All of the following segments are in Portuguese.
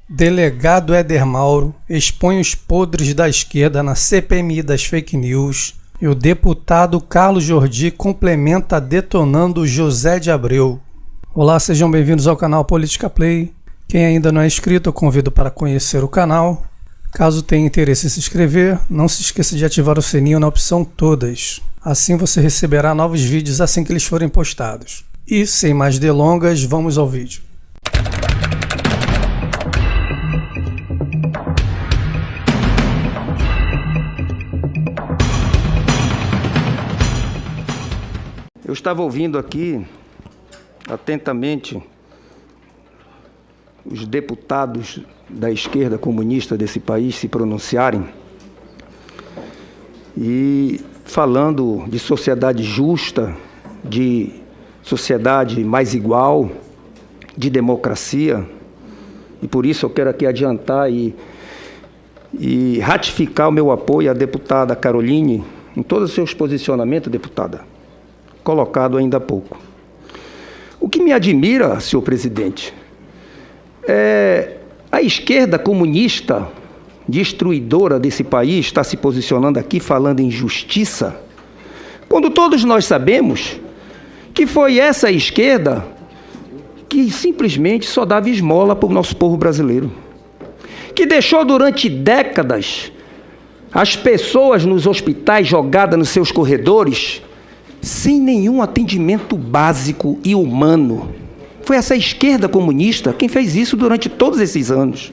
Delegado Éder Mauro expõe os podres da esquerda na CPMI das fake news e o deputado Carlos Jordi complementa detonando José de Abreu. Olá, sejam bem-vindos ao canal Política Play. Quem ainda não é inscrito, eu convido para conhecer o canal. Caso tenha interesse em se inscrever, não se esqueça de ativar o sininho na opção Todas. Assim você receberá novos vídeos assim que eles forem postados. E, sem mais delongas, vamos ao vídeo. Eu estava ouvindo aqui, atentamente, os deputados da esquerda comunista desse país se pronunciarem e falando de sociedade justa, de sociedade mais igual, de democracia. E por isso eu quero aqui adiantar e ratificar o meu apoio à deputada Caroline em todos os seus posicionamentos, deputada, colocado ainda há pouco. O que me admira, senhor presidente, é a esquerda comunista destruidora desse país está se posicionando aqui falando em justiça, quando todos nós sabemos que foi essa esquerda que simplesmente só dava esmola para o nosso povo brasileiro, que deixou durante décadas as pessoas nos hospitais jogadas nos seus corredores sem nenhum atendimento básico e humano. Foi essa esquerda comunista quem fez isso durante todos esses anos.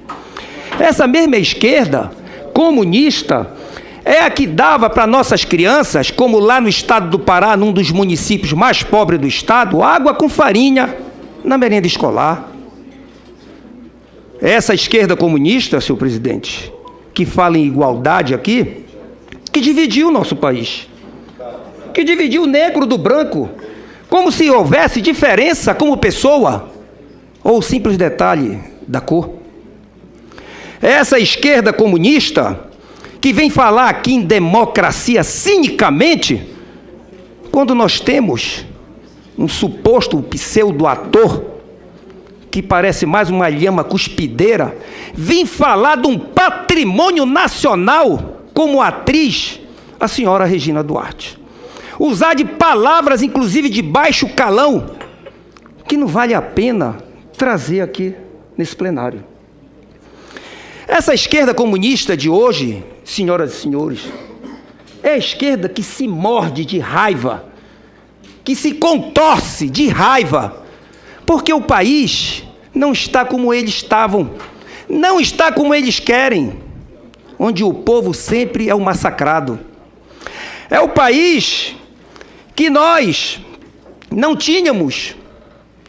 Essa mesma esquerda comunista é a que dava para nossas crianças, como lá no estado do Pará, num dos municípios mais pobres do estado, água com farinha na merenda escolar. Essa esquerda comunista, senhor presidente, que fala em igualdade aqui, que dividiu o nosso país, que dividiu o negro do branco, como se houvesse diferença como pessoa, ou simples detalhe da cor. Essa esquerda comunista, que vem falar aqui em democracia cinicamente, quando nós temos um suposto pseudo-ator, que parece mais uma lhama cuspideira, vem falar de um patrimônio nacional como atriz, a senhora Regina Duarte. Usar de palavras, inclusive de baixo calão, que não vale a pena trazer aqui nesse plenário. Essa esquerda comunista de hoje, senhoras e senhores, é a esquerda que se morde de raiva, que se contorce de raiva, porque o país não está como eles estavam, não está como eles querem, onde o povo sempre é o massacrado. É o país que nós não tínhamos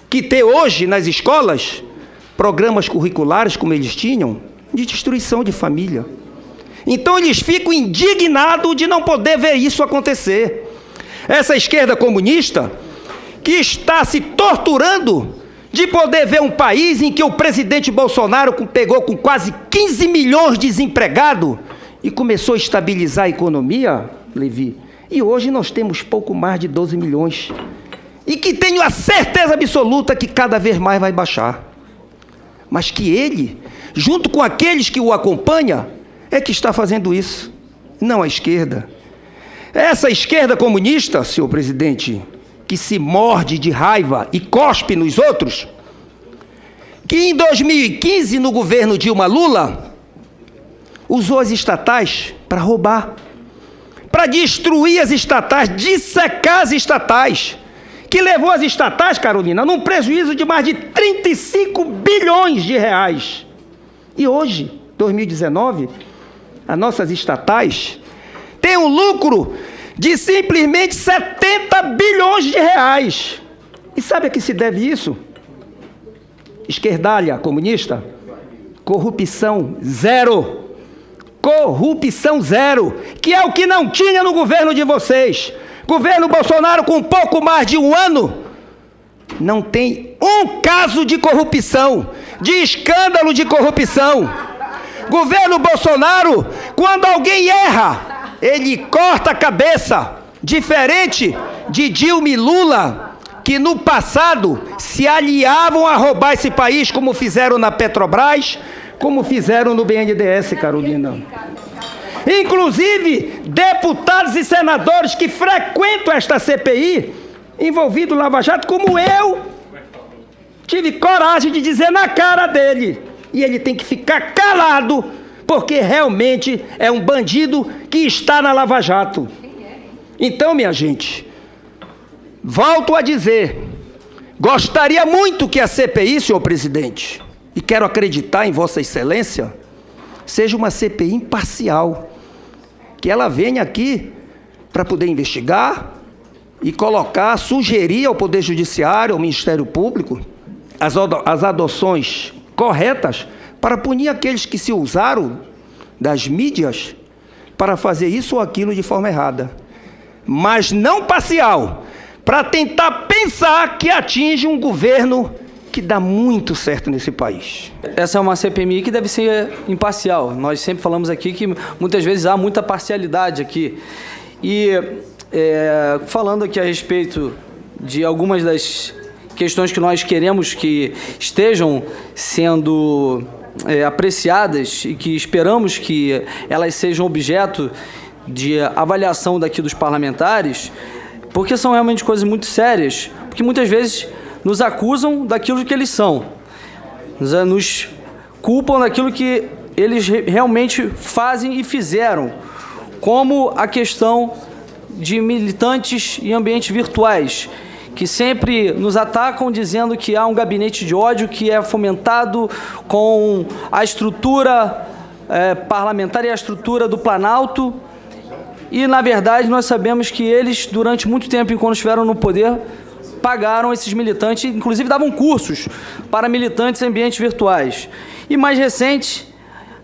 que ter hoje nas escolas programas curriculares como eles tinham, de destruição de família. Então eles ficam indignados de não poder ver isso acontecer. Essa esquerda comunista que está se torturando de poder ver um país em que o presidente Bolsonaro pegou com quase 15 milhões de desempregados e começou a estabilizar a economia, Levi, e hoje nós temos pouco mais de 12 milhões. E que tenho a certeza absoluta que cada vez mais vai baixar. Mas que ele, junto com aqueles que o acompanham, é que está fazendo isso, não a esquerda. Essa esquerda comunista, senhor presidente, que se morde de raiva e cospe nos outros, que em 2015, no governo Dilma Lula, usou as estatais para roubar, para destruir as estatais, dissecar as estatais, que levou as estatais, Carolina, num prejuízo de mais de 35 bilhões de reais. E hoje, 2019, as nossas estatais têm um lucro de simplesmente 70 bilhões de reais. E sabe a que se deve isso? Esquerdalha comunista? Corrupção zero. Corrupção zero, que é o que não tinha no governo de vocês. Governo Bolsonaro, com pouco mais de um ano, não tem um caso de corrupção, de escândalo de corrupção. Governo Bolsonaro, quando alguém erra, ele corta a cabeça, diferente de Dilma e Lula, que no passado se aliavam a roubar esse país, como fizeram na Petrobras, como fizeram no BNDES, Carolina. Inclusive, deputados e senadores que frequentam esta CPI, envolvidos no Lava Jato, como eu, tive coragem de dizer na cara dele. E ele tem que ficar calado, porque realmente é um bandido que está na Lava Jato. Então, minha gente, volto a dizer, gostaria muito que a CPI, senhor presidente, e quero acreditar em Vossa Excelência, seja uma CPI imparcial, que ela venha aqui para poder investigar e colocar, sugerir ao Poder Judiciário, ao Ministério Público, as adoções corretas para punir aqueles que se usaram das mídias para fazer isso ou aquilo de forma errada. Mas não parcial, para tentar pensar que atinge um governo que dá muito certo nesse país. Essa é uma CPMI que deve ser imparcial. Nós sempre falamos aqui que muitas vezes há muita parcialidade aqui. E falando aqui a respeito de algumas das questões que nós queremos que estejam sendo apreciadas e que esperamos que elas sejam objeto de avaliação daqui dos parlamentares, porque são realmente coisas muito sérias, porque muitas vezes nos acusam daquilo que eles são, nos culpam daquilo que eles realmente fazem e fizeram, como a questão de militantes em ambientes virtuais, que sempre nos atacam dizendo que há um gabinete de ódio que é fomentado com a estrutura parlamentar e a estrutura do Planalto. E, na verdade, nós sabemos que eles, durante muito tempo, enquanto estiveram no poder, pagaram esses militantes, inclusive davam cursos para militantes em ambientes virtuais. E, mais recente,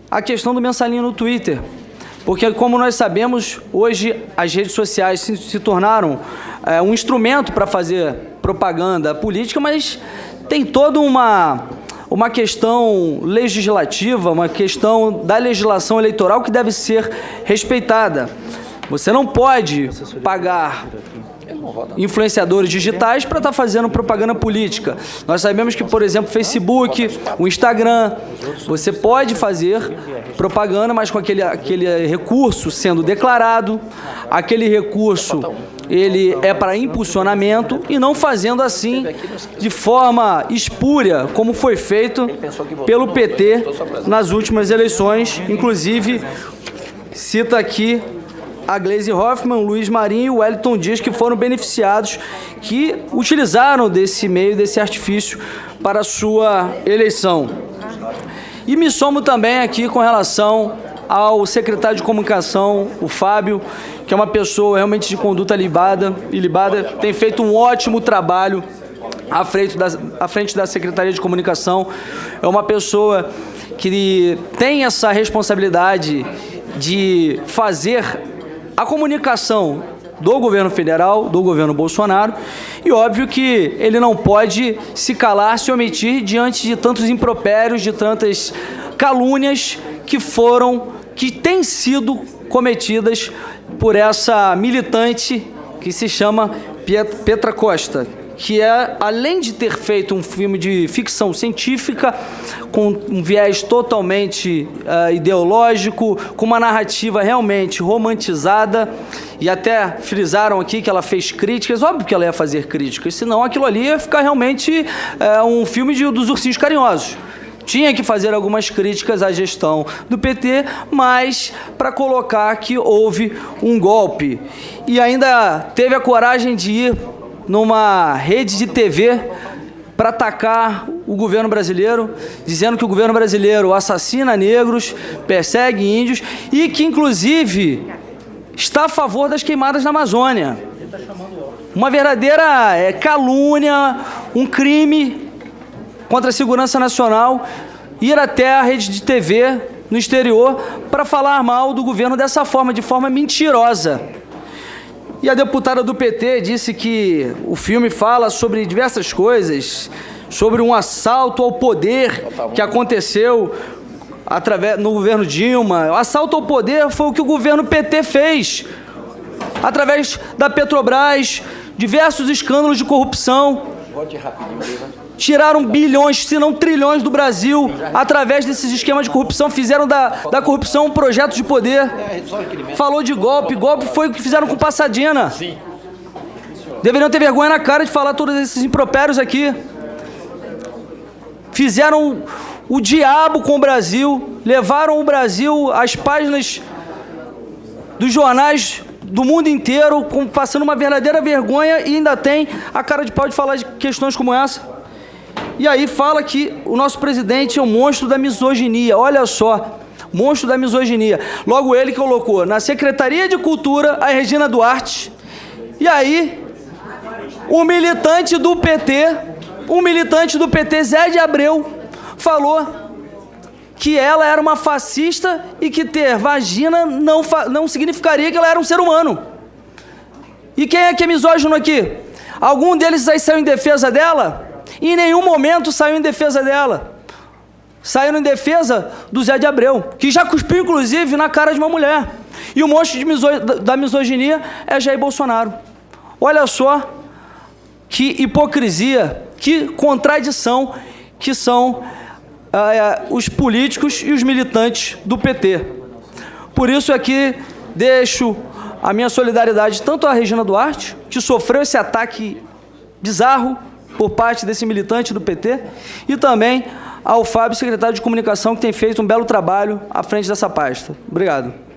a questão do mensalinho no Twitter. Porque, como nós sabemos, hoje as redes sociais se tornaram um instrumento para fazer propaganda política, mas tem toda uma questão legislativa, uma questão da legislação eleitoral que deve ser respeitada. Você não pode pagar influenciadores digitais para estar fazendo propaganda política. Nós sabemos que, por exemplo, o Facebook, o Instagram, você pode fazer propaganda, mas com aquele recurso sendo declarado, aquele recurso ele é para impulsionamento e não fazendo assim de forma espúria, como foi feito pelo PT nas últimas eleições. Inclusive, cita aqui a Gleisi Hoffmann, o Luiz Marinho e o Wellington Dias, que foram beneficiados, que utilizaram desse meio, desse artifício para a sua eleição. E me somo também aqui com relação ao secretário de comunicação, o Fábio, que é uma pessoa realmente de conduta ilibada, tem feito um ótimo trabalho à frente da Secretaria de Comunicação. É uma pessoa que tem essa responsabilidade de fazer a comunicação do governo federal, do governo Bolsonaro, e óbvio que ele não pode se calar, se omitir diante de tantos impropérios, de tantas calúnias que têm sido cometidas por essa militante que se chama Petra Costa, que além de ter feito um filme de ficção científica, com um viés totalmente ideológico, com uma narrativa realmente romantizada, e até frisaram aqui que ela fez críticas, óbvio que ela ia fazer críticas, senão aquilo ali ia ficar realmente um filme dos Ursinhos Carinhosos. Tinha que fazer algumas críticas à gestão do PT, mas para colocar que houve um golpe. E ainda teve a coragem de ir numa rede de TV para atacar o governo brasileiro, dizendo que o governo brasileiro assassina negros, persegue índios e que, inclusive, está a favor das queimadas na Amazônia. Uma verdadeira calúnia, um crime contra a segurança nacional, ir até a rede de TV no exterior para falar mal do governo dessa forma, de forma mentirosa. E a deputada do PT disse que o filme fala sobre diversas coisas, sobre um assalto ao poder que aconteceu no governo Dilma. O assalto ao poder foi o que o governo PT fez, através da Petrobras, diversos escândalos de corrupção. tiraram bilhões, se não trilhões do Brasil, através desses esquemas de corrupção, fizeram da corrupção um projeto de poder. Falou de golpe, golpe foi o que fizeram com Passadina. Deveriam ter vergonha na cara de falar todos esses impropérios aqui. Fizeram o diabo com o Brasil, levaram o Brasil às páginas dos jornais do mundo inteiro, passando uma verdadeira vergonha, e ainda tem a cara de pau de falar de questões como essa. E aí fala que o nosso presidente é um monstro da misoginia. Olha só, monstro da misoginia. Logo ele que colocou na Secretaria de Cultura a Regina Duarte. E aí, um militante do PT, Zé de Abreu, falou que ela era uma fascista e que ter vagina não significaria que ela era um ser humano. E quem é que é misógino aqui? Algum deles aí saiu em defesa dela? Em nenhum momento saiu em defesa dela. Saíram em defesa do Zé de Abreu, que já cuspiu, inclusive, na cara de uma mulher. E o monstro da misoginia é Jair Bolsonaro. Olha só que hipocrisia, que contradição que são os políticos e os militantes do PT. Por isso aqui deixo a minha solidariedade tanto à Regina Duarte, que sofreu esse ataque bizarro por parte desse militante do PT, e também ao Fábio, secretário de Comunicação, que tem feito um belo trabalho à frente dessa pasta. Obrigado.